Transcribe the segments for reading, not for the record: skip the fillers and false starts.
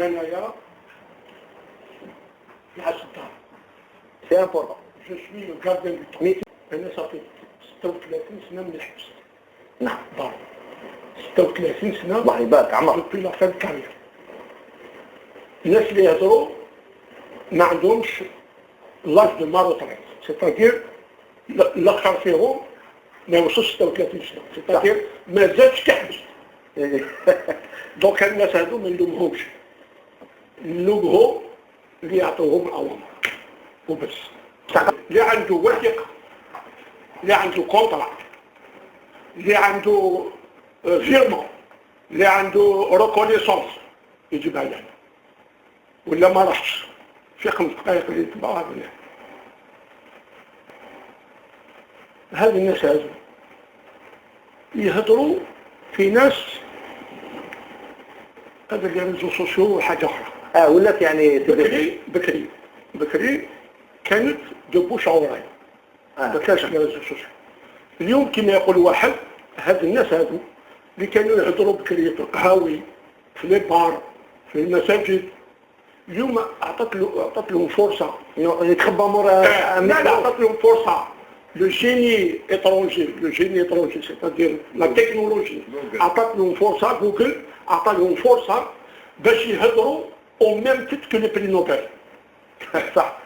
انايا في حاجه الدار. سي امبورطون. جو سوي لو غارديان دو طون. انا صافي 36 سنه من الحبس. نعم. دار 36 سنه. الله يبارك عمر. دوبي لا فان كارير. الناس اللي يهضروا ما عندهمش لاج دو ماروتريت، سيتادير الاخر فيهم ما يوصلش 36 سنه، سيتادير ما زادش كحبس. دونك الناس هادو ما نلومهمش، نلومهم اللي يعطوهم الاوامر وبس. اللي عنده وثيقه، اللي عنده كونترا، اللي عنده فيرمون، اللي عنده ريكونيسونس يجيبها لنا، ولا ما راحش في 5 دقائق اللي يتبعوها بالله. هذه الناس هذو يهضروا في ناس هذا اللي ريزو سوسيو حاجه اخرى. ولات يعني بكري كانت دو بوش اوراي. ما كانش ريزو سوسيو. اليوم كما يقول واحد، هاد الناس هادو اللي كانوا يهضروا بكري في القهاوي، في لي بار، في المساجد، اليوم اعطت لهم فرصه يتخبى مورا. لا اعطت لهم فرصه. لو جيني étranger c'est-à-dire la technologie اعطت لهم فرصه، جوجل اعطى لهم فرصه باش يهضروا او ميم تيت كو لي بري نوبل. صح.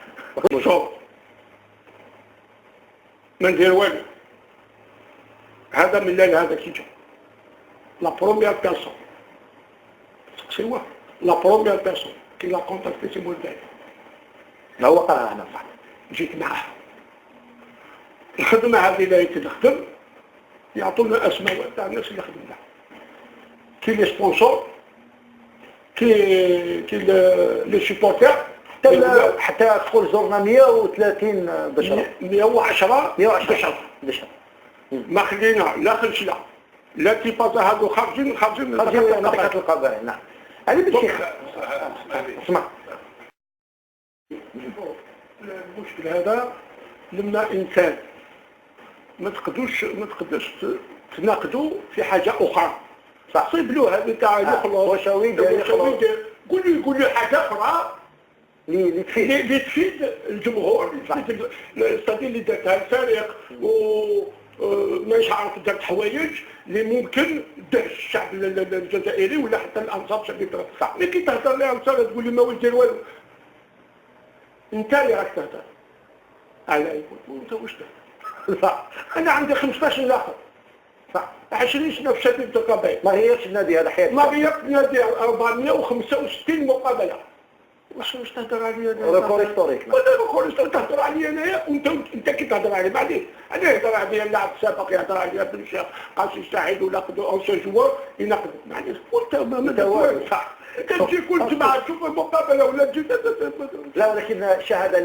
شوف ما ندير والو، هذا من الليل هذا كي جا لا بروميير بيرسون سي لا بروميير بيرسون كي لا كونتاكتي سي مولدان. لا هو قرا هنا صح. جيت معاه الخدمه هذه اللي تخدم يعطونا اسماء تاع الناس اللي خدمنا، كي لي سبونسور، كي لي سيبورتير، حتى تقول زرنا 130 بشر. 110 بشر. ما خلينا لا خلشنا لا تيبازا هادو خارجين من منطقه القبائل. نعم. هذه بالشيء. اسمع، المشكل هذا لما انسان ما تقدرش تناقضوا في حاجه اخرى. صح. صيب له هذا تاع يخلص وشويد يقول له حاجه اخرى اللي تفيد الجمهور، الصديق اللي درتها سارق وماش عارف درت حوايج اللي ممكن دهش الشعب الجزائري ولا حتى الانصار الشعبيه. صح. ملي كي تهضر للانصار تقول لي ما ودير والو، انت اللي راك تهضر على يقول انت واش تهضر. صح. انا عندي 15 اخر. صح. 20 سنه في شبيبه القبائل. ما غيرتش النادي هذا حياتك. ما غيرت النادي 465 مقابله. واش تهضر عليا انا؟ ريكورد هيستوريك. ولا ريكورد تهضر عليا انايا وانت كي تهضر علي بعدين انا يهضر عليا اللاعب السابق، يهضر عليا بن شيخ قاسي سعيد ولا قدو اونسي جوار ينقد معليش وانت ما تقول. صح. انت تجي كل جمعه تشوف المقابله ولا تجي. لا ولكن شهاده